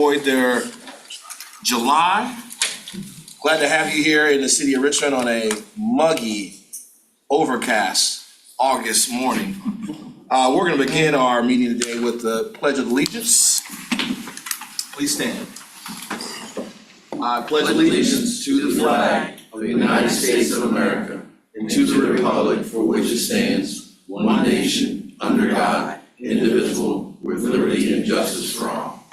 enjoyed their July. Glad to have you here in the city of Richmond on a muggy, overcast August morning. We're going to begin our meeting today with the Pledge of Allegiance. Please stand. I pledge allegiance to the flag of the United States of America and to the republic for which it stands, one nation, under God, indivisible, with liberty and justice for all.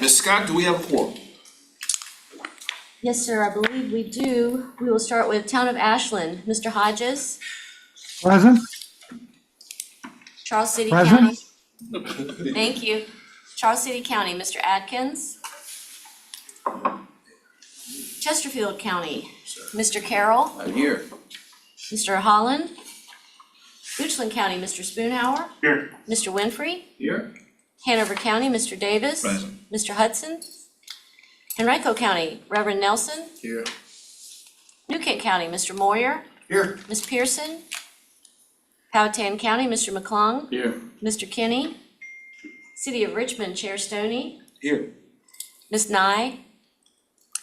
Ms. Scott, do we have a quorum? Yes, sir, I believe we do. We will start with Town of Ashland. Mr. Hodges, Present. Charles City Present. County. Thank you. Charles City County, Mr. Atkins. Chesterfield County, Mr. Carroll. I'm here. Mr. Holland. Goochland County, Mr. Spoonhour. Here. Mr. Winfrey. Here. Hanover County, Mr. Davis. Present. Mr. Hudson. Henrico County, Reverend Nelson. Here. New Kent County, Mr. Moyer. Here. Ms. Pearson. Powhatan County, Mr. McClung. Here. Mr. Kinney. City of Richmond, Chair Stoney. Here. Ms. Nye.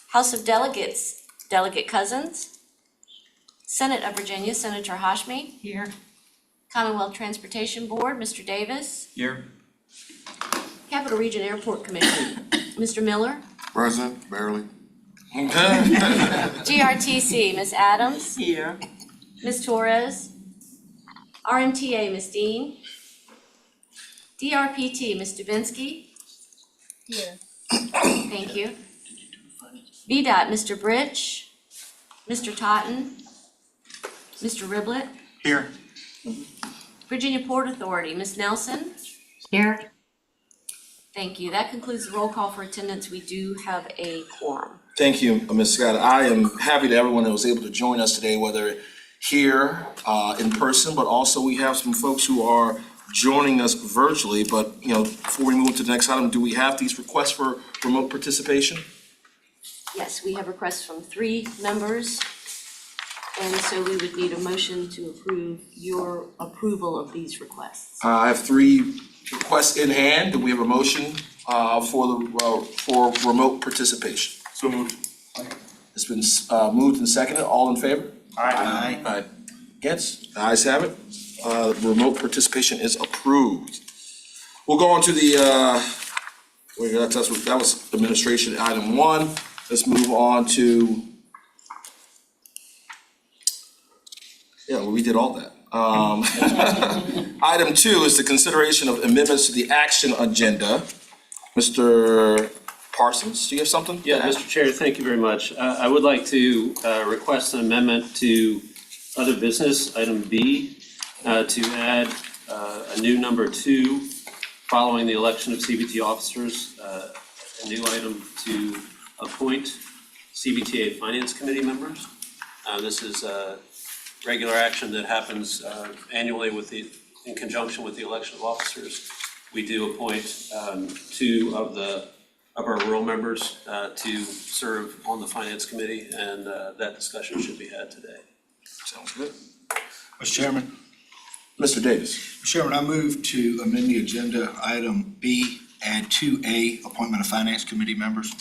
House of Delegates, Delegate Cousins. Senate of Virginia, Senator Hashmi. Here. Commonwealth Transportation Board, Mr. Davis. Here. Capital Region Airport Commission, Mr. Miller. Present, barely. GRTC, Ms. Adams. Here. Ms. Torres. RMTA, Ms. Dean. DRPT, Ms. Dubinsky. Here. Thank you. VDOT, Mr. Britch. Mr. Totten. Mr. Riblet. Here. Virginia Port Authority, Ms. Nelson. Here. Thank you. That concludes the roll call for attendance. We do have a quorum. Thank you, Ms. Scott. I am happy to everyone that was able to join us today, whether here in person, but also we have some folks who are joining us virtually. But, before we move to the next item, do we have these requests for remote participation? Yes, we have requests from 3 members. And so we would need a motion to approve your approval of these requests. I have 3 requests in hand. Do we have a motion for remote participation? So moved. It's been moved and seconded. All in favor? Aye. Aye. Against? The ayes have it. Remote participation is approved. We'll go on to the, that was administration item 1. Let's move on to, we did all that. Item 2 is the consideration of amendments to the action agenda. Mr. Parsons, do you have something? Yeah, Mr. Chair, thank you very much. I would like to request an amendment to other business, item B, to add a new number 2, following the election of CVT officers, a new item to appoint CVTA Finance Committee members. This is a regular action that happens annually in conjunction with the election of officers. We do appoint 2 of our rural members to serve on the Finance Committee, and that discussion should be had today. Sounds good. Mr. Chairman. Mr. Davis. Mr. Chairman, I move to amend the agenda item B, add 2A, appointment of Finance Committee members.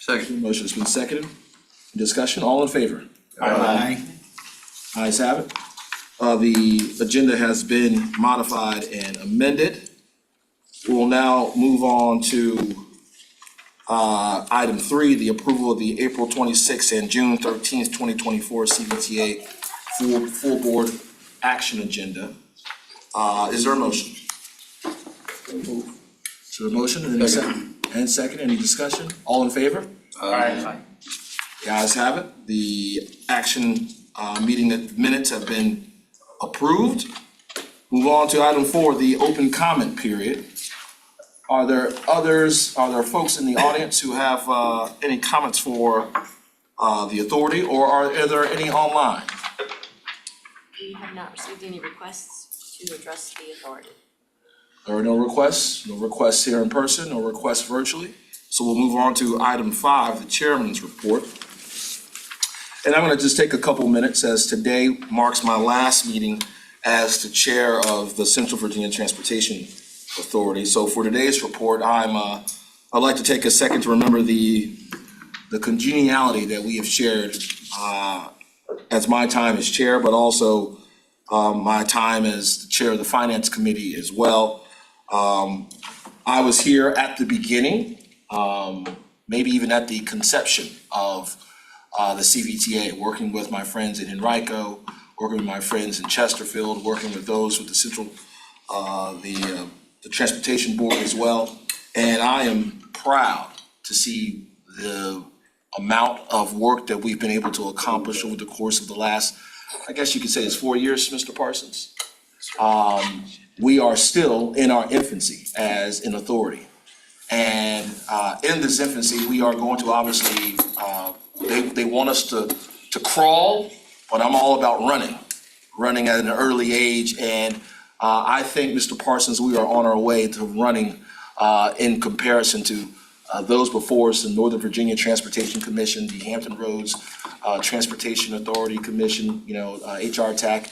Second. Motion has been seconded. Discussion, all in favor? Aye. Ayes have it. The agenda has been modified and amended. We will now move on to item 3, the approval of the April 26th and June 13th, 2024 CVTA full board action agenda. Is there a motion? Is there a motion and any second? And second, any discussion? All in favor? Aye. The ayes have it. The action meeting minutes have been approved. Move on to item 4, the open comment period. Are there folks in the audience who have any comments for the authority, or are there any online? We have not received any requests to address the authority. There are no requests here in person, no requests virtually. So we'll move on to item 5, the chairman's report. And I'm going to just take a couple minutes, as today marks my last meeting as the chair of the Central Virginia Transportation Authority. So for today's report, I'd like to take a second to remember the congeniality that we have shared as my time as chair, but also my time as the chair of the Finance Committee as well. I was here at the beginning, maybe even at the conception of the CVTA, working with my friends in Henrico, working with my friends in Chesterfield, working with those with the central, the transportation board as well. And I am proud to see the amount of work that we've been able to accomplish over the course of the last, I guess you could say it's 4 years, Mr. Parsons. We are still in our infancy as an authority. And in this infancy, we are going to obviously, they want us to crawl, but I'm all about running at an early age. And I think, Mr. Parsons, we are on our way to running in comparison to those before us, the Northern Virginia Transportation Commission, the Hampton Roads Transportation Authority Commission, HR TAC.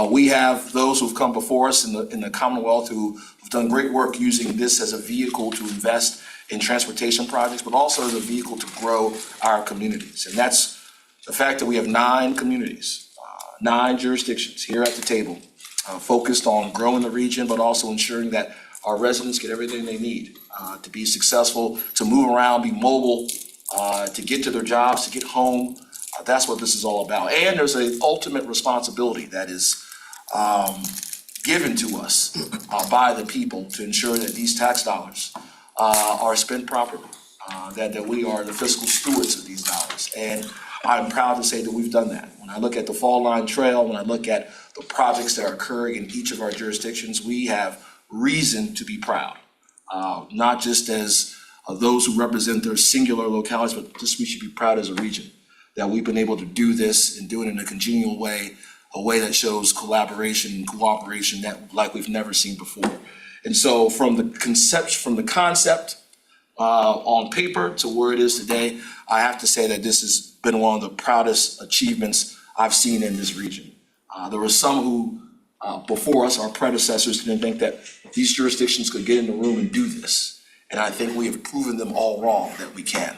We have those who've come before us in the Commonwealth who've done great work using this as a vehicle to invest in transportation projects, but also as a vehicle to grow our communities. And that's the fact that we have 9 communities, 9 jurisdictions here at the table, focused on growing the region, but also ensuring that our residents get everything they need to be successful, to move around, be mobile, to get to their jobs, to get home. That's what this is all about. And there's an ultimate responsibility that is given to us by the people to ensure that these tax dollars are spent properly, that we are the fiscal stewards of these dollars. And I'm proud to say that we've done that. When I look at the Fall Line Trail, when I look at the projects that are occurring in each of our jurisdictions, we have reason to be proud, not just as those who represent their singular localities, but just we should be proud as a region that we've been able to do this and do it in a congenial way, a way that shows collaboration and cooperation that like we've never seen before. And so from the concept on paper to where it is today, I have to say that this has been one of the proudest achievements I've seen in this region. There were some who before us, our predecessors, didn't think that these jurisdictions could get in the room and do this. And I think we have proven them all wrong that we can.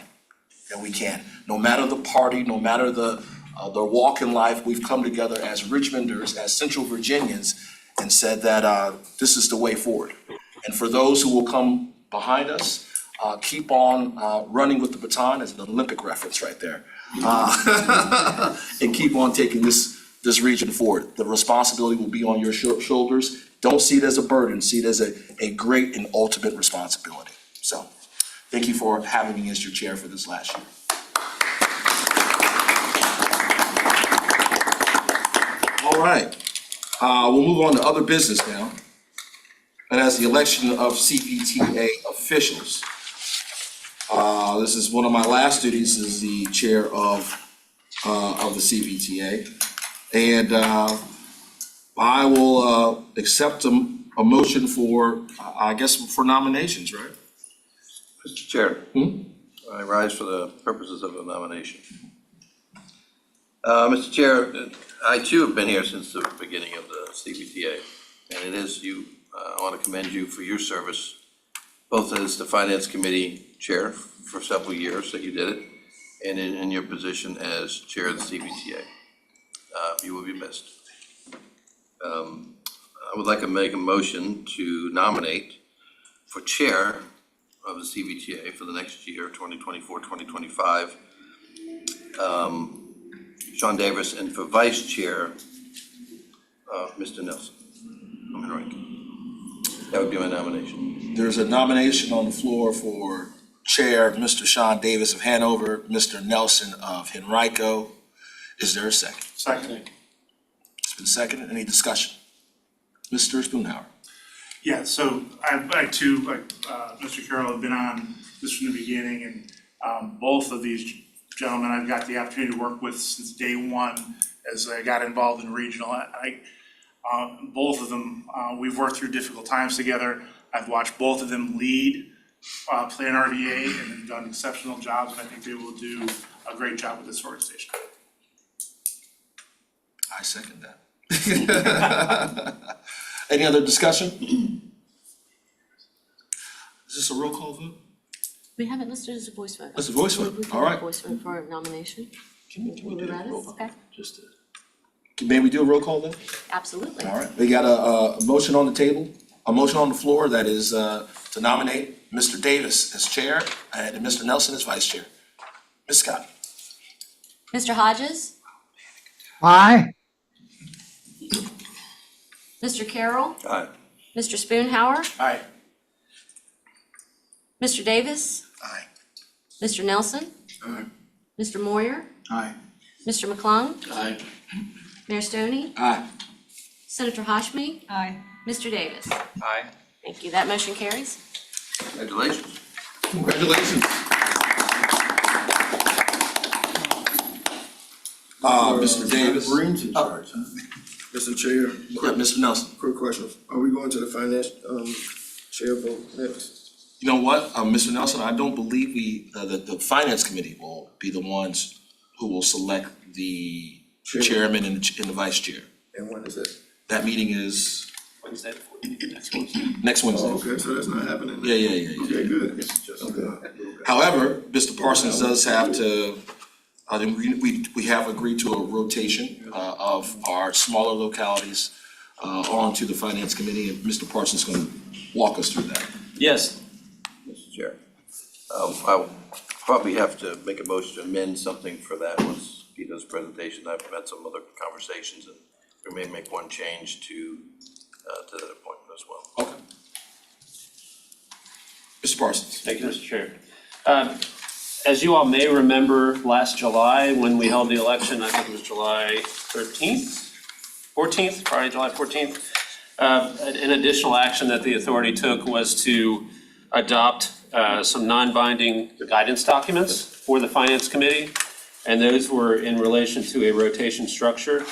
No matter the party, no matter their walk in life, we've come together as Richmonders, as Central Virginians, and said that this is the way forward. And for those who will come behind us, keep on running with the baton, as an Olympic reference right there, and keep on taking this region forward. The responsibility will be on your shoulders. Don't see it as a burden, see it as a great and ultimate responsibility. So thank you for having me as your chair for this last year. All right, we'll move on to other business now. And as the election of CVTA officials, this is one of my last duties as the chair of the CVTA. And I will accept a motion for, I guess, for nominations, right? Mr. Chair, I rise for the purposes of a nomination. Mr. Chair, I too have been here since the beginning of the CVTA, and it is you. I want to commend you for your service, both as the Finance Committee Chair for several years that you did it, and in your position as Chair of the CVTA. You will be missed. I would like to make a motion to nominate for Chair of the CVTA for the next year, 2024-2025, Sean Davis, and for Vice Chair, Mr. Nelson. That would be my nomination. There's a nomination on the floor for Chair, Mr. Sean Davis of Hanover, Mr. Nelson of Henrico. Is there a second? Second. It's been seconded. Any discussion? Mr. Spoonhour. Yeah, so I too, like Mr. Carroll, have been on this from the beginning, and both of these gentlemen I've got the opportunity to work with since day one as I got involved in regional. Both of them, we've worked through difficult times together. I've watched both of them lead Plan RVA and have done exceptional jobs, and I think they will do a great job with this organization. I second that. Any other discussion? Is this a roll call vote? We have it listed as a voice vote. It's a voice vote, We can all do a right. Voice vote for nomination. Can we do That a roll is, call? okay, Just to. May we do a roll call then? absolutely. All right, we got a motion on the table, a motion on the floor that is to nominate Mr. Davis as chair and Mr. Nelson as vice chair. Ms. Scott? Mr. Hodges? Aye. Mr. Carroll? Aye. Mr. Spoonhour? Aye. Mr. Davis? Aye. Mr. Nelson? Aye. Mr. Moyer? Aye. Mr. McClung? Aye. Mayor Stoney? Aye. Senator Hashmi? Aye. Mr. Davis? Aye. Thank you. That motion carries. Congratulations. Congratulations. Mr. Davis. Breen's in charge, huh? Mr. Chair, Yeah, Mr. Nelson. quick question. Are we going to the finance, chair vote next? You know what, Mr. Nelson, I don't believe the finance committee will be the ones who will select the chairman and the vice chair. And when is it? That meeting is Wednesday, the 14th, next Wednesday. next Wednesday. Oh, okay, so that's not happening. Yeah. Okay, good. Okay. However, Mr. Parsons does have to, we have agreed to a rotation of our smaller localities onto the finance committee, and Mr. Parsons is gonna walk us through that. Yes, Mr. Chair. I'll probably have to make a motion to amend something for that once he does presentation. I've had some other conversations and we may make one change to that appointment as well. Okay. Mr. Parsons. thank you, Mr. Chair. As you all may remember, last July, when we held the election, I think it was July 13th, 14th, Friday, July 14th, an additional action that the authority took was to adopt some non-binding guidance documents for the Finance Committee, and those were in relation to a rotation structure.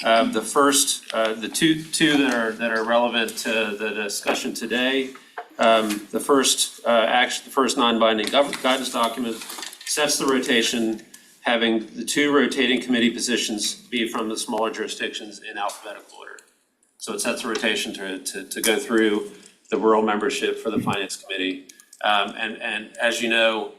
The first, the two that are relevant to the discussion today, the first non-binding guidance document sets the rotation, having the two rotating committee positions be from the smaller jurisdictions in alphabetical order. So it sets a rotation to go through the rural membership for the Finance Committee. And as you know,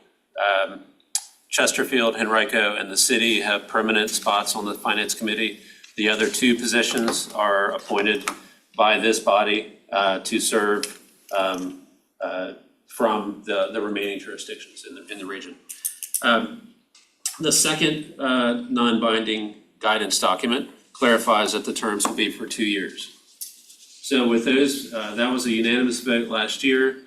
Chesterfield, Henrico, and the city have permanent spots on the Finance Committee. The other two positions are appointed by this body to serve from the remaining jurisdictions in the region. The second non-binding guidance document clarifies that the terms will be for 2 years. So with those, that was a unanimous vote last year.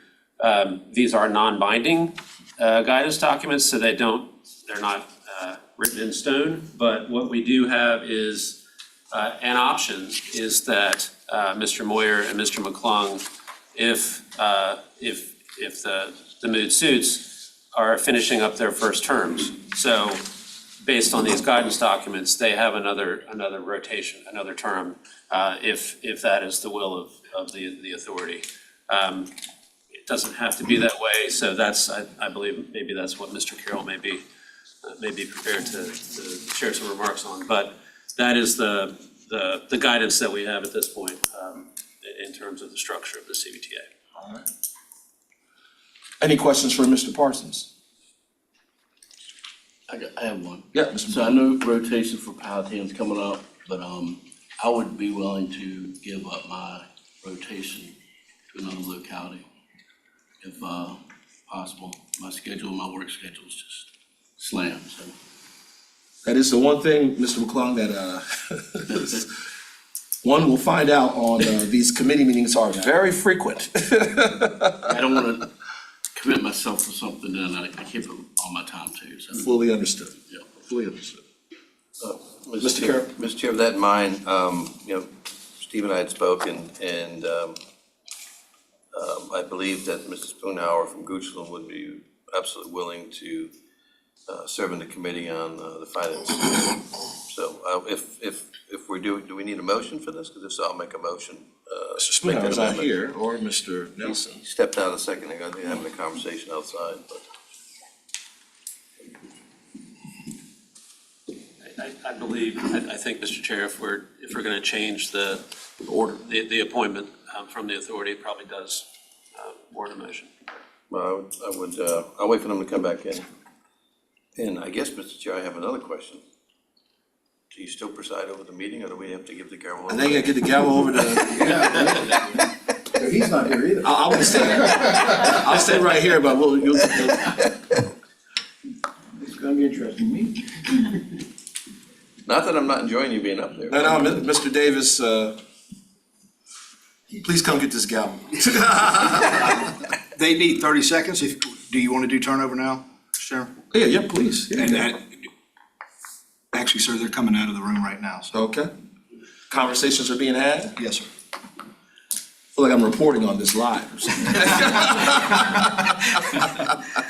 These are non-binding guidance documents, so they're not written in stone, but what we do have is an option is that Mr. Moyer and Mr. McClung, if the mood suits, are finishing up their first terms. So based on these guidance documents, they have another rotation, another term, if that is the will of the authority. It doesn't have to be that way, so that's, I believe, maybe that's what Mr. Carroll may be prepared to share some remarks on. But that is the guidance that we have at this point in terms of the structure of the CVTA. All right. Any questions for Mr. Parsons? I have one. Yeah, Mr. So I know rotation for Powhatan's coming up, but I would be willing to give up my rotation to another locality if possible. My work schedule is just slammed, so. That is the one thing, Mr. McClung, that one will find out on these committee meetings are very frequent. I don't want to commit myself to something and I can't put all my time to, so. Fully understood. Yeah. Fully understood. Mr. Chair, Mr. Chair, with that in mind, Steve and I had spoken, and I believe that Mrs. Spoonhour from Goochland would be absolutely willing to serve in the committee on the finance. So if we do we need a motion for this? Because if so, I'll make a motion. Mr. make that Spoonhour's not amendment. here, or Mr. Nelson. He stepped out a second ago, they're having a conversation outside, but. I believe, I think, Mr. Chair, if we're gonna change the order, the appointment from the authority, it probably does warrant a motion. Well, I'll wait for them to come back in. And I guess, Mr. Chair, I have another question. Do you still preside over the meeting, or do we have to give the gavel? I think I get the gavel over to, He's not here either. I will stay, I'll stay right here, but you'll. It's gonna be interesting meeting. Not that I'm not enjoying you being up there. No, Mr. Davis, please come get this gavel. They need 30 seconds. Do you want to do turnover now, Sharon? Yeah, please. And actually, sir, they're coming out of the room right now, so. Okay. Conversations are being had? Yes, sir. Feel like I'm reporting on this live or something.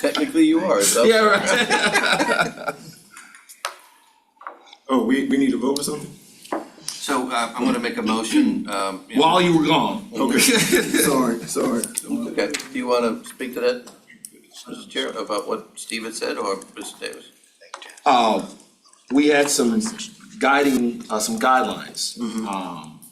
Technically, you are. It's up. Yeah, right. Oh, we need to vote or something? So I'm gonna make a motion. While you were gone. Okay. Sorry. Okay, do you wanna speak to that, Mr. Chair, about what Steve had said, or Mr. Davis? We had some guidelines.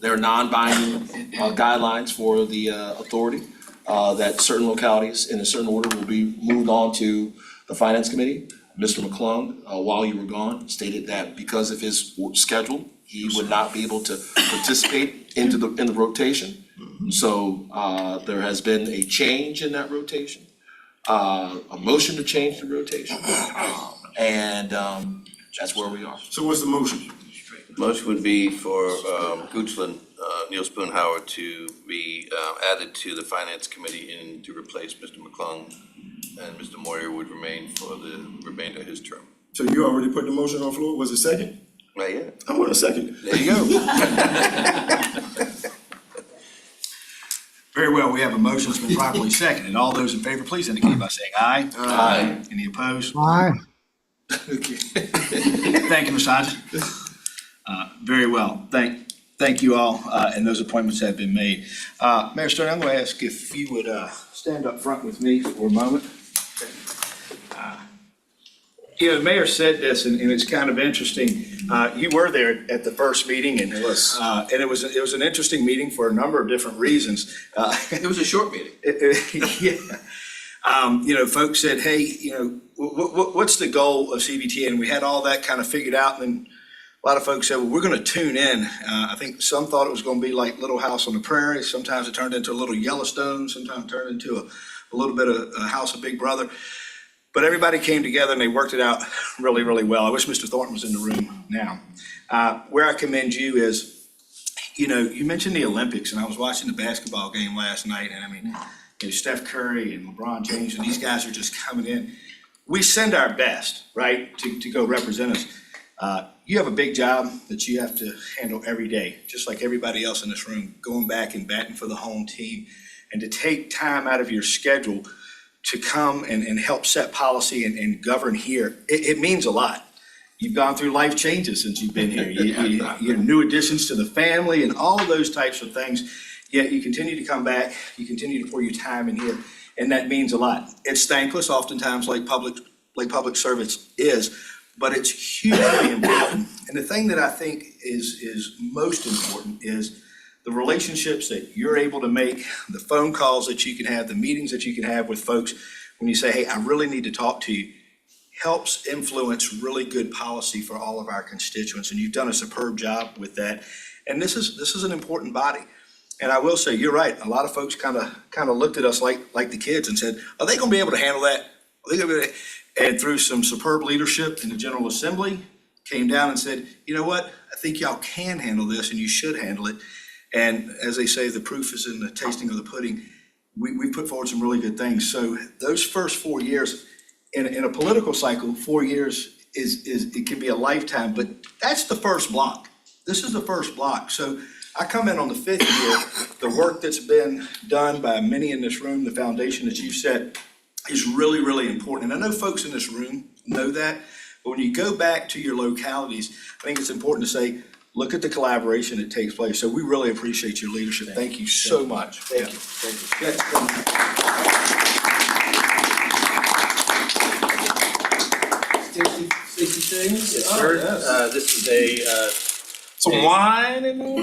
They're non-binding guidelines for the authority, that certain localities in a certain order will be moved on to the Finance Committee. Mr. McClung, while you were gone, stated that because of his schedule, he would not be able to participate in the rotation. So there has been a change in that rotation, a motion to change the rotation. And that's where we are. So what's the motion? Motion would be for Goochland, Neil Spoonhour to be added to the Finance Committee and to replace Mr. McClung, and Mr. Moyer would remain for the remainder of his term. So you already put the motion on the floor? Was it second? Not yet. I want a second. There you go. Very well, we have a motion that's been properly seconded. All those in favor, please indicate by saying aye. Aye. Any opposed? Aye. Okay. Thank you, Ms. Hodges. Very well. Thank you all, and those appointments have been made. Mayor Stern, I'm going to ask if you would stand up front with me for a moment. The mayor said this, and it's kind of interesting. You were there at the first meeting, and it was an interesting meeting for a number of different reasons. It was a short meeting. Yeah. Folks said, hey, what's the goal of CVTA? And we had all that kind of figured out, and then a lot of folks said, well, we're going to tune in. I think some thought it was going to be like Little House on the Prairie. Sometimes it turned into a little Yellowstone. Sometimes it turned into a little bit of a House of Big Brother. But everybody came together and they worked it out really, really well. I wish Mr. Thornton was in the room now. Where I commend you is, you mentioned the Olympics, and I was watching the basketball game last night, and I mean, Steph Curry and LeBron James, and these guys are just coming in. We send our best, right, to go represent us. You have a big job that you have to handle every day, just like everybody else in this room, going back and batting for the home team, and to take time out of your schedule to come and help set policy and govern here. It means a lot. You've gone through life changes since you've been here. You're new additions to the family and all of those types of things. Yet you continue to come back, you continue to pour your time in here, and that means a lot. It's thankless oftentimes, like public service is, but it's hugely important. And the thing that I think is most important is the relationships that you're able to make, the phone calls that you can have, the meetings that you can have with folks when you say, hey, I really need to talk to you, helps influence really good policy for all of our constituents. And you've done a superb job with that. And this is an important body. And I will say, you're right. A lot of folks kind of looked at us like the kids and said, are they going to be able to handle that? Are they going to be able to? And through some superb leadership in the General Assembly, came down and said, you know what? I think y'all can handle this and you should handle it. And as they say, the proof is in the tasting of the pudding. We put forward some really good things. So those first 4 years, in a political cycle, 4 years it can be a lifetime, but that's the first block. This is the first block. So I come in on the 5th year. The work that's been done by many in this room, the foundation that you've set, is really, really important. And I know folks in this room know that, but when you go back to your localities, I think it's important to say, look at the collaboration that takes place. So we really appreciate your leadership. Thank you so much. Thank you. This is Some wine in there?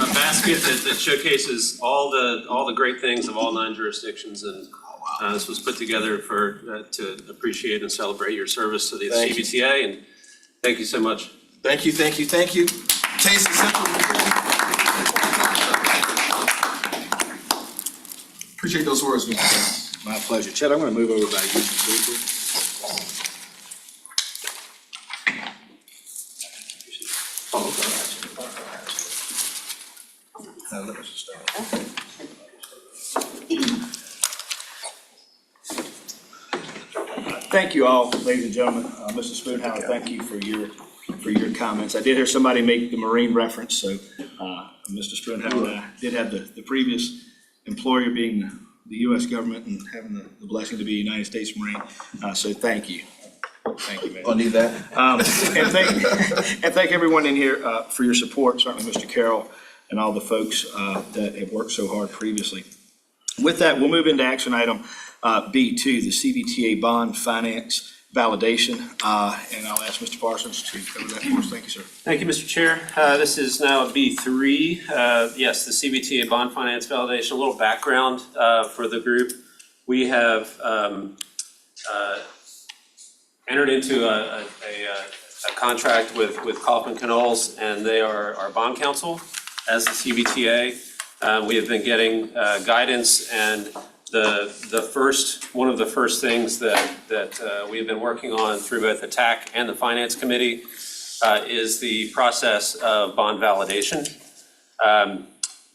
a basket that showcases all the great things of all 9 jurisdictions, and This was put together to appreciate and celebrate your service to the Thank you. CVTA, and thank you so much. Thank you. Taste and simple. Appreciate those words, Mr. Jones. My pleasure. Chet, I'm gonna move over by you briefly. Let us start. Thank you all, ladies and gentlemen. Mr. Spoonhouse, thank you for your comments. I did hear somebody make the Marine reference, so Mr. Spoonhouse did have the previous employer being the U.S. government and having the blessing to be a United States Marine. So thank you. Thank you, man. I'll need that. And thank everyone in here for your support, certainly Mr. Carroll and all the folks that have worked so hard previously. With that, we'll move into action item B2, the CVTA bond finance validation. And I'll ask Mr. Parsons to cover that for us. Thank you, sir. Thank you, Mr. Chair. This is now B3. Yes, the CVTA bond finance validation. A little background for the group. We have entered into a contract with Kaufman Knowles, and they are our bond counsel as the CVTA. We have been getting guidance, and one of the first things that we have been working on through both the TAC and the Finance Committee is the process of bond validation.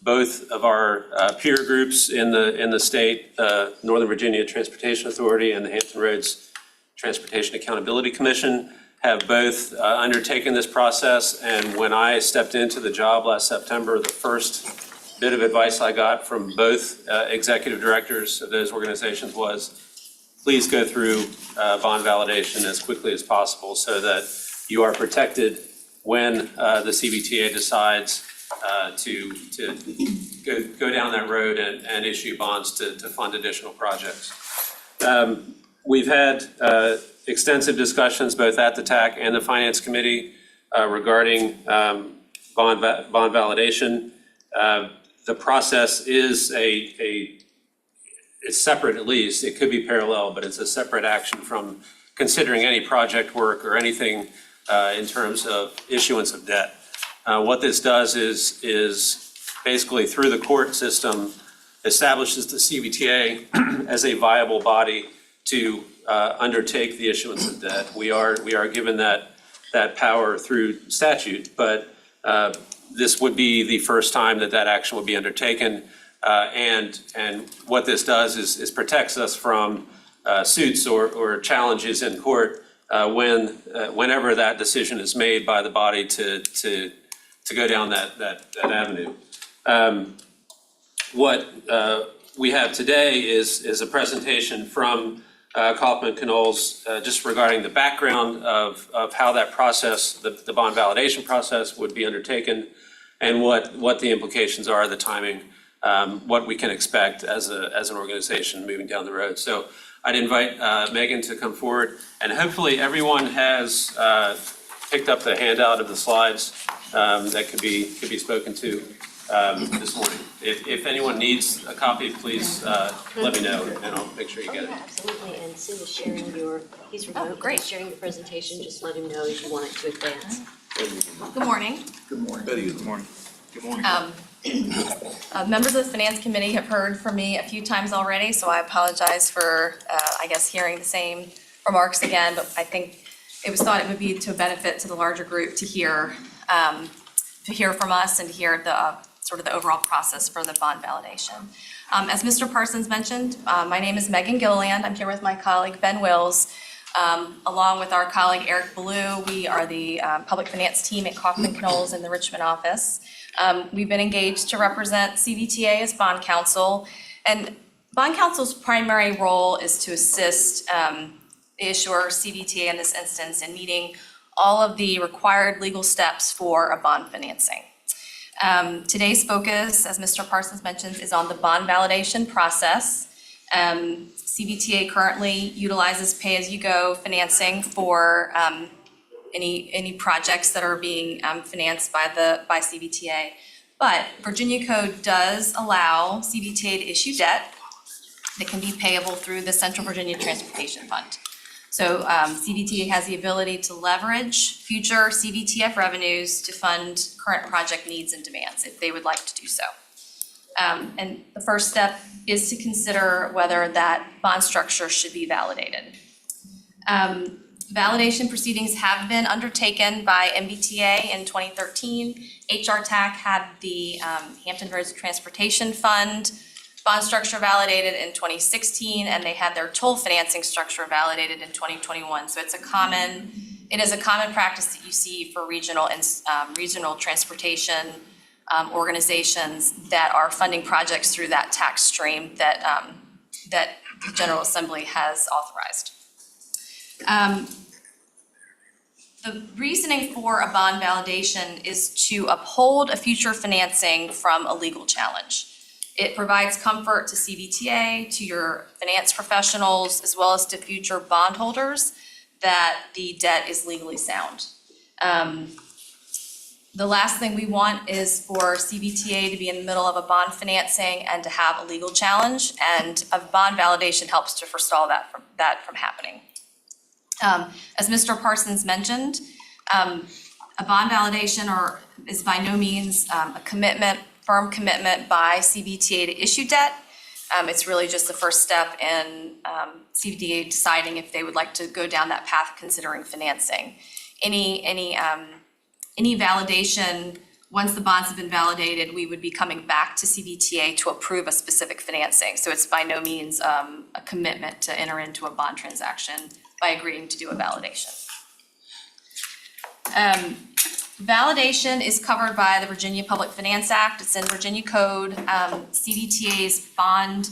Both of our peer groups in the state, Northern Virginia Transportation Authority and the Hampton Roads Transportation Accountability Commission, have both undertaken this process. And when I stepped into the job last September, the first bit of advice I got from both executive directors of those organizations was, please go through bond validation as quickly as possible so that you are protected when the CVTA decides to go down that road and issue bonds to fund additional projects. We've had extensive discussions both at the TAC and the Finance Committee regarding bond validation. The process is it's separate at least. It could be parallel, but it's a separate action from considering any project work or anything in terms of issuance of debt. What this does is basically through the court system establishes the CVTA as a viable body to undertake the issuance of debt. We are given that power through statute, but this would be the first time that action would be undertaken. And what this does is protects us from suits or challenges in court whenever that decision is made by the body to go down that avenue. What we have today is a presentation from Kaufman Knowles just regarding the background of how that process, the bond validation process, would be undertaken, and what the implications are, the timing, what we can expect as an organization moving down the road. So I'd invite Megan to come forward, and hopefully everyone has picked up the handout of the slides that could be spoken to this morning. If anyone needs a copy, please let me know, and I'll make sure you get it. Absolutely, and Sue is sharing he's remote, great. he's sharing the presentation, just let him know if you want it to advance. Good morning. Betty, Good morning. Good morning. Members of the Finance Committee have heard from me a few times already, so I apologize for, hearing the same remarks again, but I think it was thought it would be to a benefit to the larger group to hear from us and to hear the sort of the overall process for the bond validation. As Mr. Parsons mentioned, my name is Megan Gilliland. I'm here with my colleague Ben Wills. Along with our colleague Eric Ballou, we are the public finance team at Kaufman Knowles in the Richmond office. We've been engaged to represent CVTA as bond counsel, and bond counsel's primary role is to assist the issuer, CVTA in this instance, in meeting all of the required legal steps for a bond financing. Today's focus, as Mr. Parsons mentioned, is on the bond validation process. CVTA currently utilizes pay-as-you-go financing for any projects that are being financed by CVTA. But Virginia Code does allow CVTA to issue debt that can be payable through the Central Virginia Transportation Fund. So CVTA has the ability to leverage future CVTF revenues to fund current project needs and demands if they would like to do so. And the first step is to consider whether that bond structure should be validated. Validation proceedings have been undertaken by MBTA in 2013. HR TAC had the Hampton Roads Transportation Fund bond structure validated in 2016, and they had their toll financing structure validated in 2021. So it is a common practice that you see for regional transportation organizations that are funding projects through that tax stream that the General Assembly has authorized. The reasoning for a bond validation is to uphold a future financing from a legal challenge. It provides comfort to CVTA, to your finance professionals, as well as to future bondholders that the debt is legally sound. The last thing we want is for CVTA to be in the middle of a bond financing and to have a legal challenge, and a bond validation helps to forestall that from happening. As Mr. Parsons mentioned, a bond validation is by no means a firm commitment by CVTA to issue debt. It's really just the first step in CVTA deciding if they would like to go down that path of considering financing. Any validation, once the bonds have been validated, we would be coming back to CVTA to approve a specific financing. So it's by no means a commitment to enter into a bond transaction by agreeing to do a validation. Validation is covered by the Virginia Public Finance Act. It's in Virginia Code. CVTA's bond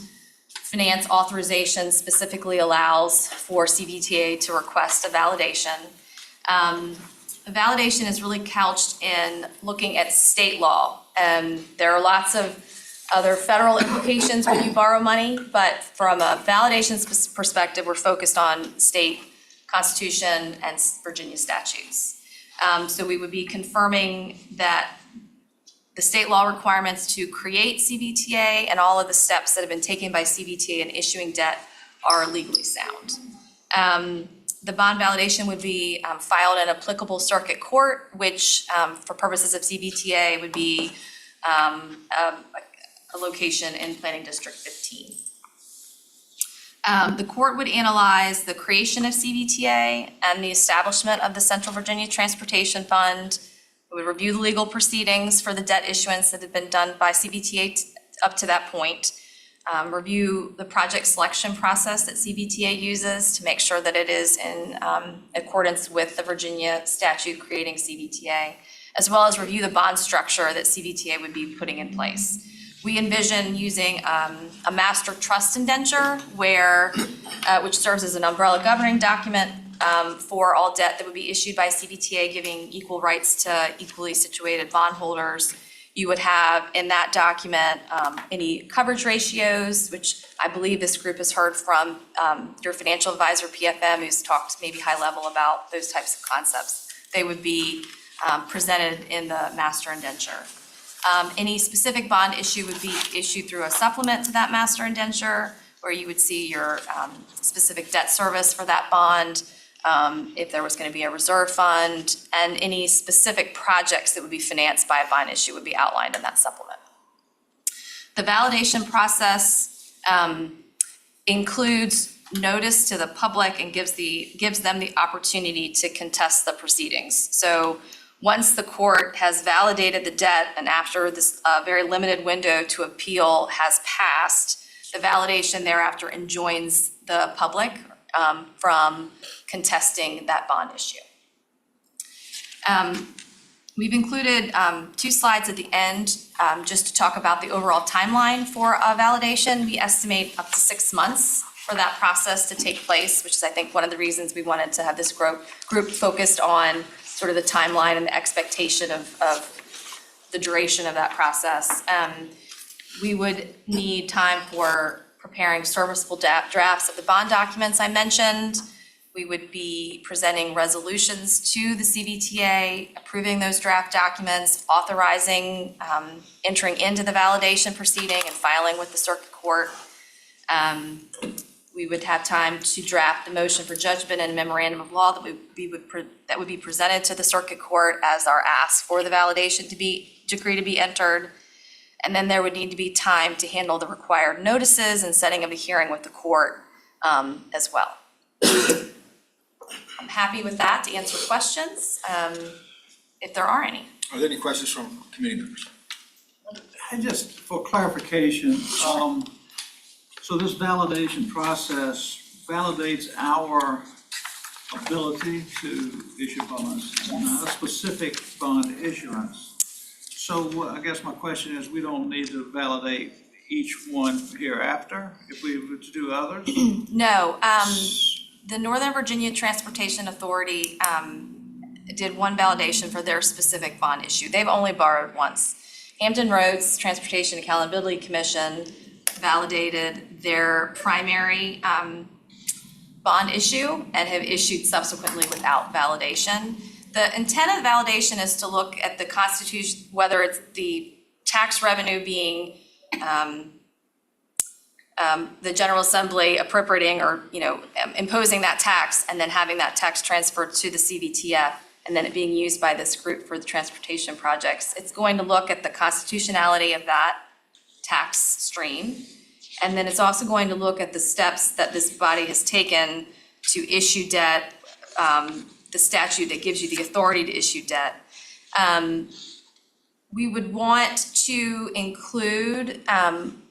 finance authorization specifically allows for CVTA to request a validation. A validation is really couched in looking at state law. There are lots of other federal implications when you borrow money, but from a validation perspective, we're focused on state constitution and Virginia statutes. So we would be confirming that the state law requirements to create CVTA and all of the steps that have been taken by CVTA in issuing debt are legally sound. The bond validation would be filed in applicable circuit court, which for purposes of CVTA would be a location in Planning District 15. The court would analyze the creation of CVTA and the establishment of the Central Virginia Transportation Fund. It would review the legal proceedings for the debt issuance that had been done by CVTA up to that point. Review the project selection process that CVTA uses to make sure that it is in accordance with the Virginia statute creating CVTA, as well as review the bond structure that CVTA would be putting in place. We envision using a master trust indenture which serves as an umbrella governing document for all debt that would be issued by CVTA, giving equal rights to equally situated bondholders. You would have in that document any coverage ratios, which I believe this group has heard from your financial advisor, PFM, who's talked maybe high level about those types of concepts. They would be presented in the master indenture. Any specific bond issue would be issued through a supplement to that master indenture, where you would see your specific debt service for that bond, if there was going to be a reserve fund, and any specific projects that would be financed by a bond issue would be outlined in that supplement. The validation process includes notice to the public and gives them the opportunity to contest the proceedings. So once the court has validated the debt and after this very limited window to appeal has passed, the validation thereafter enjoins the public from contesting that bond issue. We've included 2 slides at the end just to talk about the overall timeline for a validation. We estimate up to 6 months for that process to take place, which is I think one of the reasons we wanted to have this group focused on sort of the timeline and the expectation of the duration of that process. We would need time for preparing serviceable drafts of the bond documents I mentioned. We would be presenting resolutions to the CVTA, approving those draft documents, authorizing entering into the validation proceeding and filing with the circuit court. We would have time to draft the motion for judgment and memorandum of law that would be presented to the circuit court as our ask for the validation decree to be entered. And then there would need to be time to handle the required notices and setting of a hearing with the court as well. I'm happy with that to answer questions, if there are any. Are there any questions from committee members? And just for clarification, so this validation process validates our ability to issue bonds, not a specific bond issuance. So I guess my question is, we don't need to validate each one hereafter if we were to do others? No, the Northern Virginia Transportation Authority did one validation for their specific bond issue. They've only borrowed once. Hampton Roads Transportation Accountability Commission validated their primary bond issue and have issued subsequently without validation. The intent of the validation is to look at the Constitution, whether it's the tax revenue being the General Assembly appropriating or, imposing that tax and then having that tax transferred to the CVTF and then it being used by this group for the transportation projects. It's going to look at the constitutionality of that tax stream. And then it's also going to look at the steps that this body has taken to issue debt, the statute that gives you the authority to issue debt. We would want to include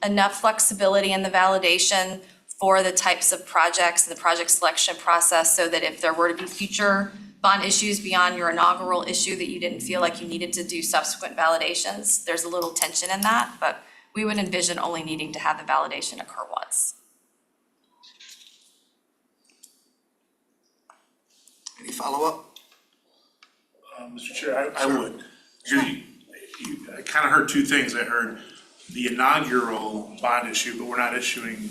enough flexibility in the validation for the types of projects and the project selection process so that if there were to be future bond issues beyond your inaugural issue that you didn't feel like you needed to do subsequent validations, there's a little tension in that, but we would envision only needing to have the validation occur once. Any follow-up? Mr. Chair, I would. I kind of heard two things. I heard the inaugural bond issue, but we're not issuing,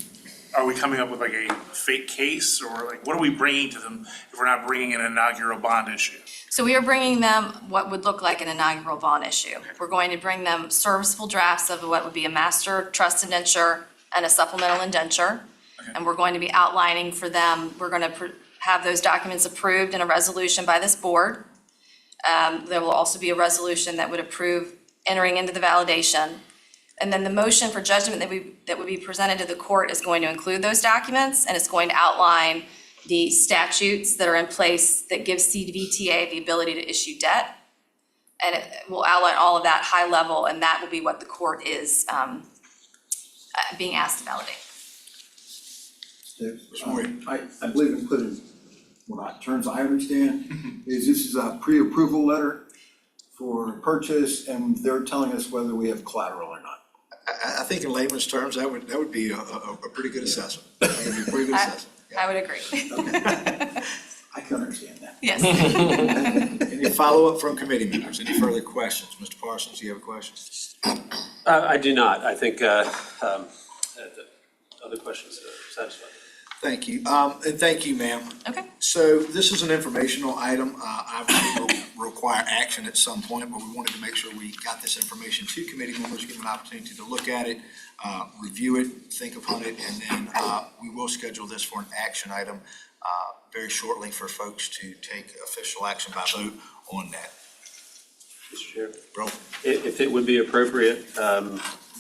are we coming up with like a fake case or like, what are we bringing to them if we're not bringing an inaugural bond issue? So we are bringing them what would look like an inaugural bond issue. We're going to bring them serviceable drafts of what would be a master trust indenture and a supplemental indenture. Okay. And we're going to be outlining for them, we're going to have those documents approved in a resolution by this board. There will also be a resolution that would approve entering into the validation. And then the motion for judgment that would be presented to the court is going to include those documents, and it's going to outline the statutes that are in place that give CVTA the ability to issue debt. And it will outline all of that high level, and that will be what the court is being asked to validate. I believe in putting, terms I understand, is this is a pre-approval letter for purchase, and they're telling us whether we have collateral or not. I think in layman's terms, that would be a pretty good assessment. That would be a pretty good assessment. I would agree. I can understand that. Yes. Any follow-up from committee members? Any further questions? Mr. Parsons, do you have a question? I do not. I think the other questions are satisfied. Thank you. And thank you, ma'am. Okay. So this is an informational item. Obviously, will require action at some point, but we wanted to make sure we got this information to committee members, give them an opportunity to look at it, review it, think upon it, and then we will schedule this for an action item very shortly for folks to take official action by vote on that. Mr. Chair, Roll. if it would be appropriate,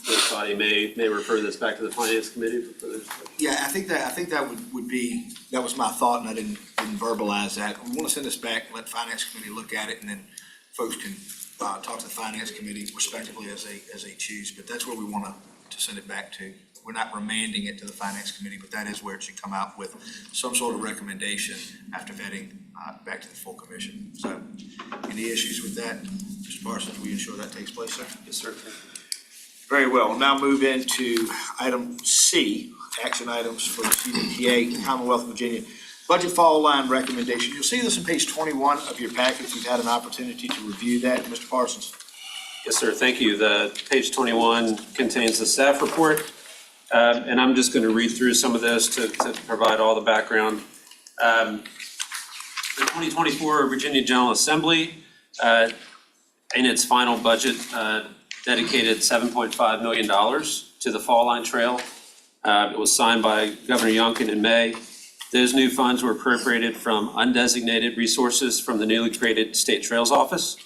this body may refer this back to the Finance Committee for further discussion. Yeah, I think that would be, that was my thought, and I didn't verbalize that. We want to send this back, let the Finance Committee look at it, and then folks can talk to the Finance Committee respectively as they choose. But that's where we want to send it back to. We're not remanding it to the Finance Committee, but that is where it should come out with some sort of recommendation after vetting back to the full commission. So, any issues with that? Mr. Parsons, will you ensure that takes place, sir? Yes, sir. Very well. We'll now move into item C, action items for CVTA, Commonwealth of Virginia. Budget fall line recommendation. You'll see this on page 21 of your package. You've had an opportunity to review that. Mr. Parsons. Yes, sir. Thank you. The page 21 contains the staff report. And I'm just going to read through some of this to provide all the background. The 2024 Virginia General Assembly, in its final budget, dedicated $7.5 million to the Fall Line Trail. It was signed by Governor Youngkin in May. Those new funds were appropriated from undesignated resources from the newly created State Trails Office,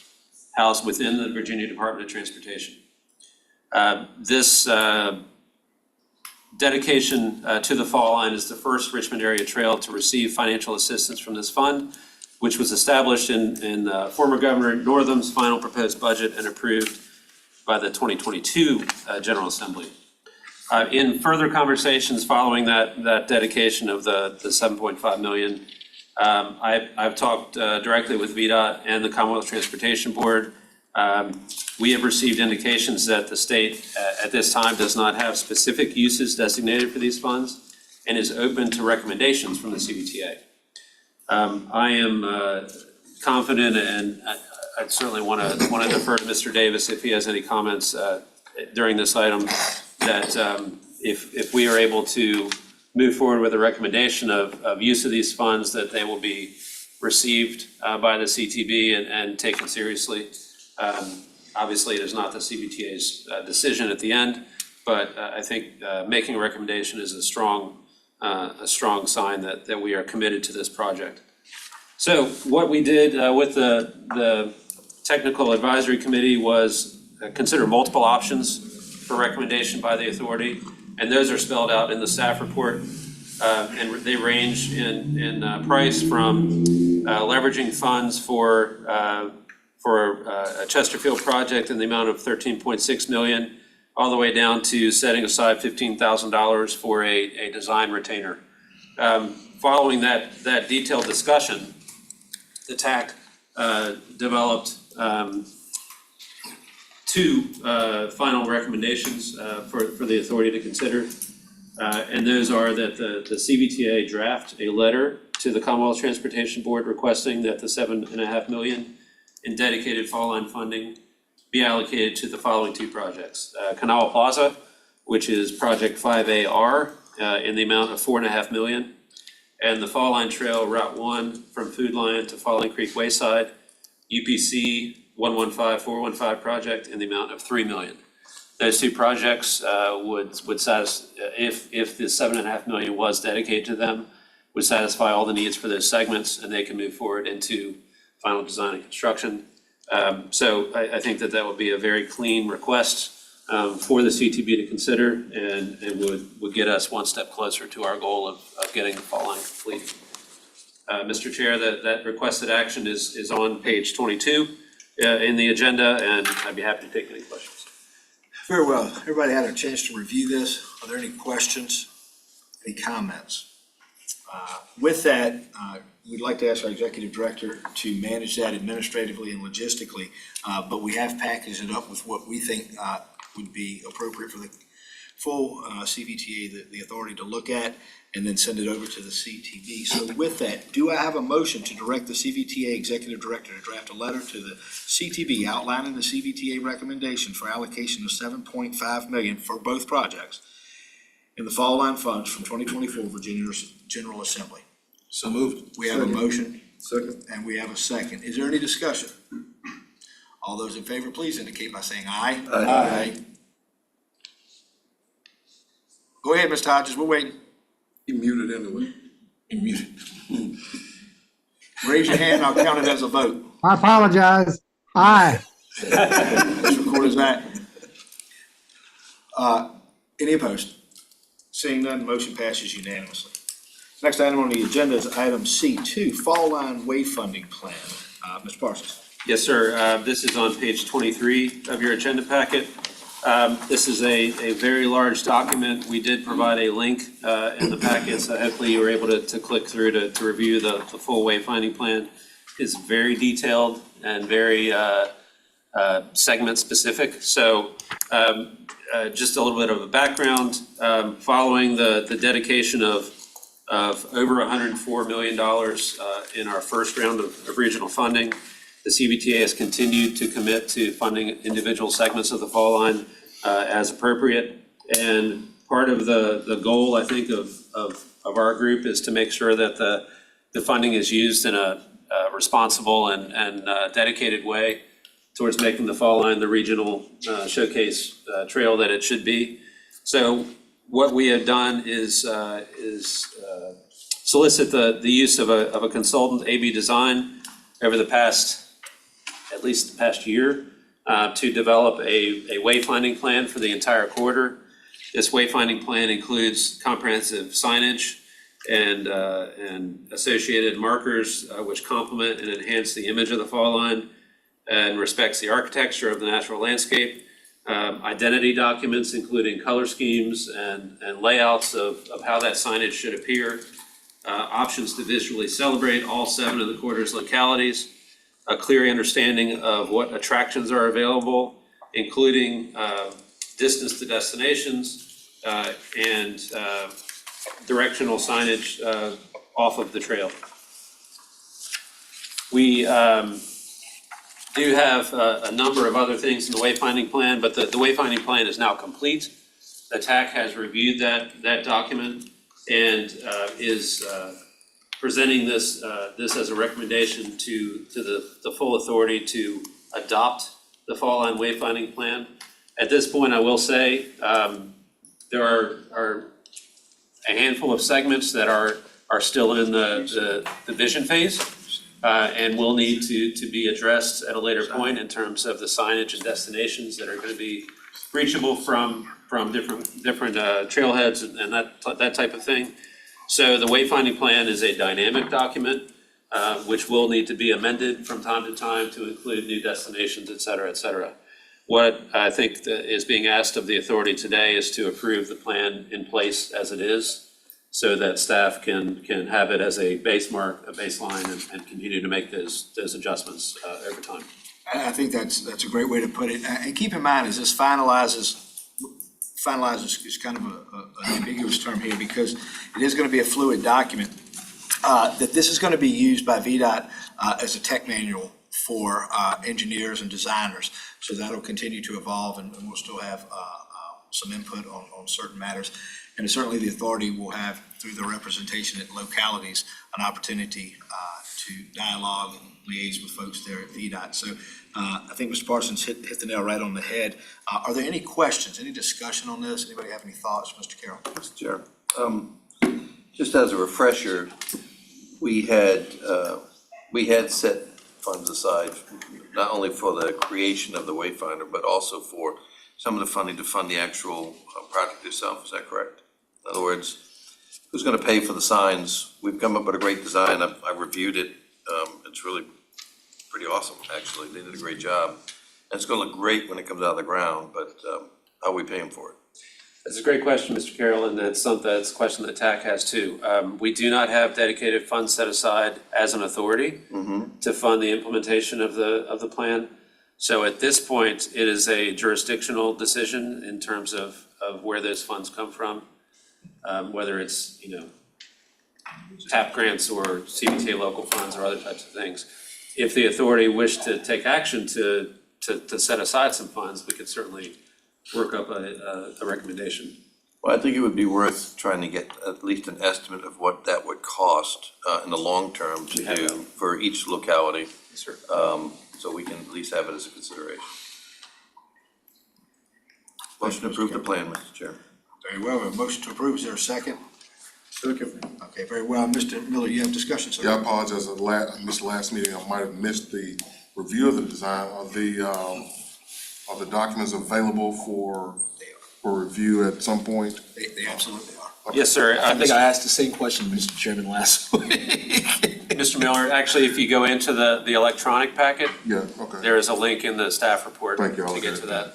housed within the Virginia Department of Transportation. This dedication to the Fall Line is the first Richmond area trail to receive financial assistance from this fund, which was established in former Governor Northam's final proposed budget and approved by the 2022 General Assembly. In further conversations following that dedication of the 7.5 million, I've talked directly with VDOT and the Commonwealth Transportation Board. We have received indications that the state at this time does not have specific uses designated for these funds and is open to recommendations from the CVTA. I am confident, and I'd certainly want to defer to Mr. Davis if he has any comments during this item, that if we are able to move forward with a recommendation of use of these funds, that they will be received by the CTB and taken seriously. Obviously, it is not the CVTA's decision at the end, but I think making a recommendation is a strong sign that we are committed to this project. So what we did with the Technical Advisory Committee was consider multiple options for recommendation by the authority, and those are spelled out in the staff report. And they range in price from leveraging funds for a Chesterfield project in the amount of $13.6 million, all the way down to setting aside $15,000 for a design retainer. Following that detailed discussion, the TAC developed two final recommendations for the authority to consider. And those are that the CVTA draft a letter to the Commonwealth Transportation Board requesting that the $7.5 million in dedicated Fall Line funding be allocated to the following two projects. Kanawha Plaza, which is project 5AR in the amount of $4.5 million, and the Fall Line Trail Route 1 from Food Lion to Falling Creek Wayside, UPC 115415 project in the amount of $3 million. Those two projects would satisfy, if the $7.5 million was dedicated to them, would satisfy all the needs for those segments, and they can move forward into final design and construction. So I think that would be a very clean request for the CTB to consider, and would get us one step closer to our goal of getting the Fall Line complete. Mr. Chair, that requested action is on page 22 in the agenda, and I'd be happy to take any questions. Very well. Everybody had a chance to review this. Are there any questions, any comments? With that, we'd like to ask our executive director to manage that administratively and logistically, but we have packaged it up with what we think would be appropriate for the full CVTA, the authority to look at, and then send it over to the CTB. So with that, do I have a motion to direct the CVTA executive director to draft a letter to the CTB outlining the CVTA recommendation for allocation of $7.5 million for both projects in the Fall Line funds from 2024 Virginia General Assembly? So moved. We have a motion. Second. And we have a second. Is there any discussion? All those in favor, please indicate by saying aye. Aye. Go ahead, Mr. Hodges, we're waiting. You muted anyway. You muted. Raise your hand, I'll count it as a vote. I apologize. Aye. Let's record as that. Any opposed? Seeing none, the motion passes unanimously. Next item on the agenda is item C2, Fall Line Wayfunding Plan. Mr. Parsons. Yes, sir. This is on page 23 of your agenda packet. This is a very large document. We did provide a link in the packet, so hopefully you were able to click through to review the full wayfinding plan. It's very detailed and very segment specific. So just a little bit of a background. Following the dedication of over $104 million in our first round of regional funding, the CVTA has continued to commit to funding individual segments of the Fall Line as appropriate. And part of the goal, I think, of our group is to make sure that the funding is used in a responsible and dedicated way towards making the Fall Line the regional showcase trail that it should be. So what we have done is solicit the use of a consultant, AB Design, over the past, at least the past year, to develop a wayfinding plan for the entire corridor. This wayfinding plan includes comprehensive signage and associated markers which complement and enhance the image of the fall line and respects the architecture of the natural landscape. Identity documents, including color schemes and layouts of how that signage should appear. Options to visually celebrate all 7 of the corridor's localities. A clear understanding of what attractions are available, including distance to destinations and directional signage off of the trail. We do have a number of other things in the wayfinding plan, but the wayfinding plan is now complete. The TAC has reviewed that document and is presenting this as a recommendation to the full authority to adopt the fall line wayfinding plan. At this point, I will say there are a handful of segments that are still in the vision phase and will need to be addressed at a later point in terms of the signage and destinations that are going to be reachable from different trailheads and that type of thing. So the wayfinding plan is a dynamic document, which will need to be amended from time to time to include new destinations, et cetera, et cetera. What I think is being asked of the authority today is to approve the plan in place as it is, so that staff can have it as a baseline and continue to make those adjustments over time. I think that's a great way to put it. And keep in mind, as this finalizes is kind of an ambiguous term here, because it is going to be a fluid document, that this is going to be used by VDOT as a tech manual for engineers and designers. So that'll continue to evolve, and we'll still have some input on certain matters. And certainly the authority will have, through the representation at localities, an opportunity to dialogue and liaise with folks there at VDOT. So I think Mr. Parsons hit the nail right on the head. Are there any questions, any discussion on this? Anybody have any thoughts? Mr. Carroll? Mr. Chair, just as a refresher, we had set funds aside, not only for the creation of the wayfinder, but also for some of the funding to fund the actual project itself. Is that correct? In other words, who's going to pay for the signs? We've come up with a great design. I reviewed it. It's really pretty awesome, actually. They did a great job. And it's going to look great when it comes out of the ground, but how are we paying for it? That's a great question, Mr. Carroll, and that's a question that TAC has too. We do not have dedicated funds set aside as an authority to fund the implementation of the plan. So at this point, it is a jurisdictional decision in terms of where those funds come from, whether it's, TAP grants or CVTA local funds or other types of things. If the authority wished to take action to set aside some funds, we could certainly work up a recommendation. Well, I think it would be worth trying to get at least an estimate of what that would cost in the long term to do for each locality. Yes, sir. So we can at least have it as a consideration. Motion to approve the plan, Mr. Chair. Very well. We have a motion to approve. Is there a second? Second. Okay, very well. Mr. Miller, you have discussion, sir? Yeah, I apologize. I missed the last meeting. I might have missed the review of the design. Are the documents available for review at some point? They absolutely are. Okay. Yes, sir. I think I asked the same question, Mr. Chairman, last week. Mr. Miller, actually, if you go into the electronic packet, Yeah, okay. there is a link in the staff report Thank you. to get to that.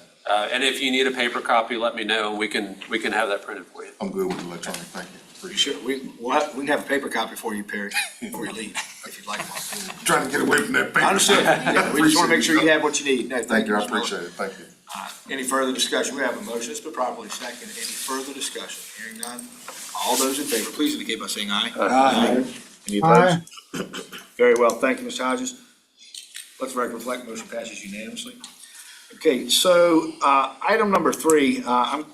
And if you need a paper copy, let me know, and we can have that printed for you. I'm good with electronic, thank you. Sure, we can have a paper copy for you, Perry, before you leave, if you'd like one. Trying to get away from that paper. I understand. Yeah, we just want to make sure you have what you need. No, Thank you, I Mr. Miller. appreciate it, thank you. Any further discussion? We have a motion, it's been properly seconded. Any further discussion? Hearing none. All those in favor, please indicate by saying aye. Aye. Any opposed? Very well, thank you, Mr. Hodges. Let the record reflect, motion passes unanimously. Okay, so item number 3, I'm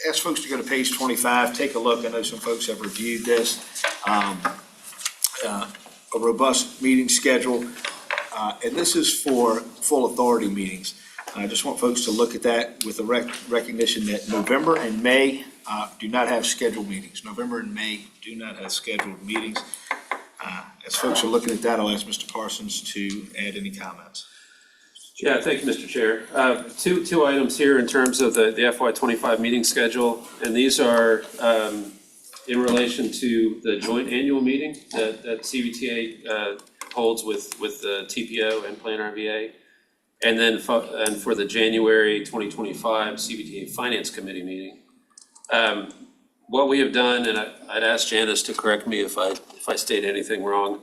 ask folks to go to page 25, take a look. I know some folks have reviewed this. A robust meeting schedule, and this is for full authority meetings. I just want folks to look at that with the recognition that November and May do not have scheduled meetings. November and May do not have scheduled meetings. As folks are looking at that, I'll ask Mr. Parsons to add any comments. Yeah, thank you, Mr. Chair. Two items here in terms of the FY '25 meeting schedule, and these are in relation to the joint annual meeting that CVTA holds with the TPO and Planner MBA, and then for the January 2025 CVTA Finance Committee meeting. What we have done, and I'd ask Janice to correct me if I state anything wrong,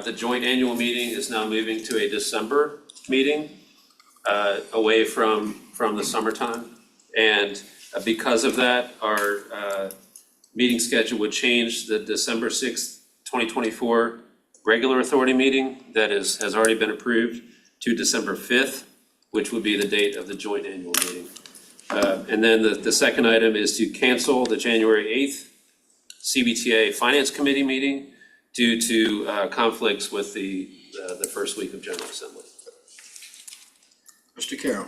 the joint annual meeting is now moving to a December meeting, away from the summertime. And because of that, our meeting schedule would change. The December 6th, 2024 regular authority meeting that has already been approved to December 5th, which would be the date of the joint annual meeting. And then the second item is to cancel the January 8th CVTA Finance Committee meeting due to conflicts with the first week of General Assembly. Mr. Carroll.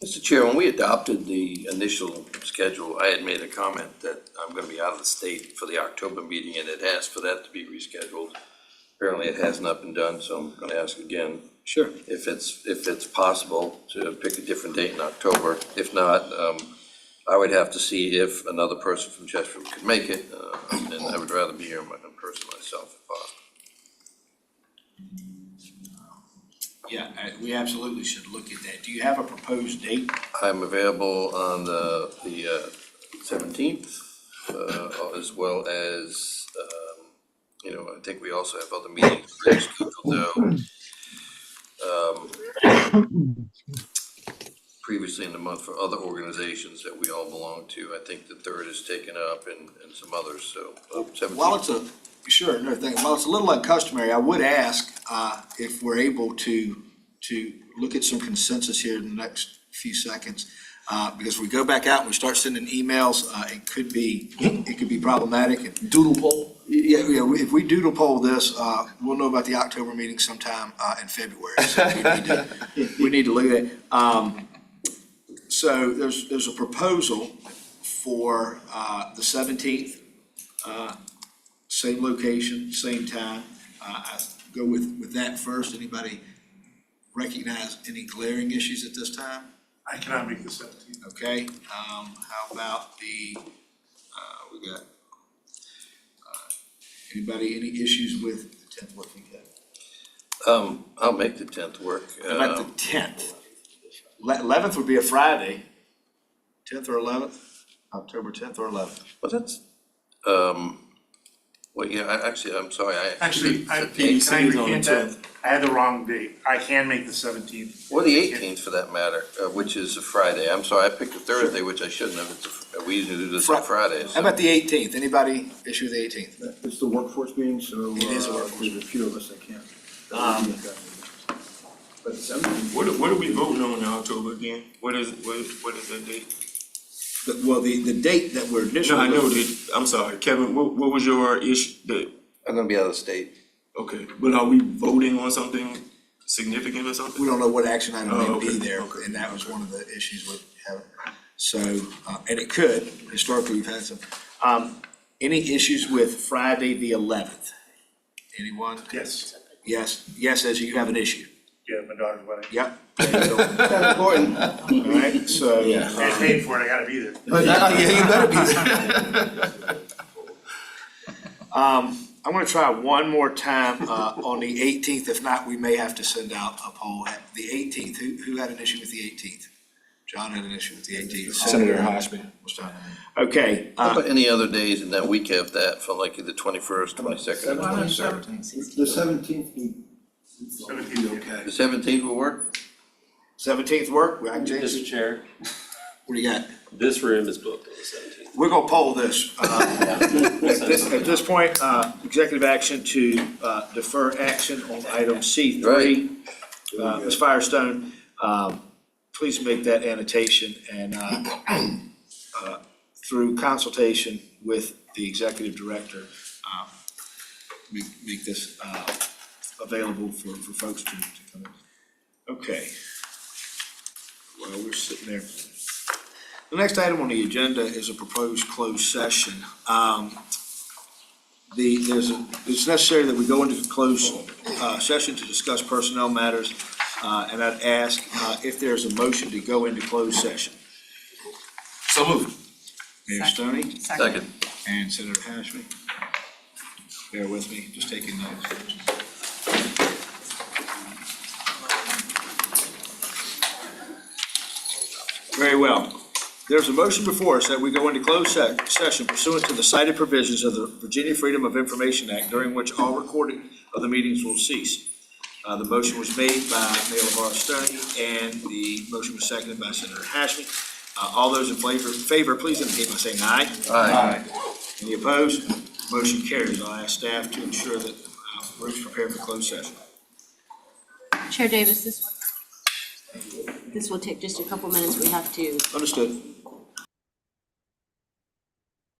Mr. Chair, when we adopted the initial schedule, I had made a comment that I'm gonna be out of the state for the October meeting, and it asked for that to be rescheduled. Apparently it has not been done, so I'm gonna ask again. Sure. If it's possible to pick a different date in October. If not, I would have to see if another person from Chesterfield could make it, and I would rather be here in person myself if possible. Yeah, we absolutely should look at that. Do you have a proposed date? I'm available on the 17th, as well as, I think we also have other meetings scheduled though. Previously in the month for other organizations that we all belong to. I think the 3rd is taken up and some others, so 17th. While it's while it's a little uncustomary, I would ask if we're able to look at some consensus here in the next few seconds. Because if we go back out and we start sending emails, it could be problematic. Doodle poll? Yeah, if we doodle poll this, we'll know about the October meeting sometime in February. So we need to look at it. So there's a proposal for the 17th, same location, same time. I go with that first. Anybody recognize any glaring issues at this time? I cannot make the 17th. Okay, how about we got, any issues with the 10th working day? I'll make the 10th work. How about the 10th? 11th would be a Friday. 10th or 11th? October 10th or 11th? Well, that's, I'm sorry, Actually, can I recant that? I had the wrong date. I can make the 17th. or the 18th for that matter, which is a Friday. I'm sorry, I picked a Thursday, which I shouldn't have. We usually do this on Fridays. How about the 18th? Anybody issue the 18th? It's the workforce meeting, so. It is a workforce There's a few of us that can't. But the 17th. What are we voting on in October again? What is that date? Well, the date that we're initially. No, I know that, I'm sorry, Kevin, what was your issue, I'm gonna be out of the state. okay, but are we voting on something significant or something? We don't know what action item may okay, be there, and that was one of the issues we have. So, and it could, historically, we've had some. Any issues with Friday, the 11th? Anyone? Yes. Yes, as you have an issue. Yeah, my daughter's wedding. Yep. That's important. All right, so. I paid for it, I gotta be there. Yeah, you better be there. I'm gonna try one more time, on the 18th. If not, we may have to send out a poll at the 18th. Who had an issue with the 18th? John had an issue with the 18th. Senator Hoshman. Okay, How about any other days in that week of that, from like the 21st, 22nd, and 23rd? The 17th would be 17th. okay. The 17th will work? 17th work? I can change Mr. it. Chair, What do you got? this room is booked on the 17th. We're gonna poll this. At this point, executive action to defer action on item C3. Ms. Firestone, please make that annotation and through consultation with the executive director, make this available for folks to come in. Okay. while we're sitting there. The next item on the agenda is a proposed closed session. It's necessary that we go into closed session to discuss personnel matters, and I'd ask if there's a motion to go into closed session. So moved. Mayor Stoney Second. and Senator Hashmi. Bear with me, just taking notes. Very well. There's a motion before us that we go into closed session pursuant to the cited provisions of the Virginia Freedom of Information Act, during which all recording of the meetings will cease. The motion was made by Mayor LeVar Stoney, and the motion was seconded by Senator Hashmi. All those in favor, please indicate by saying aye. Aye. Any opposed? Motion carries. I'll ask staff to ensure that room's prepared for closed session. Chair Davis, this will take just a couple minutes. We have to Understood.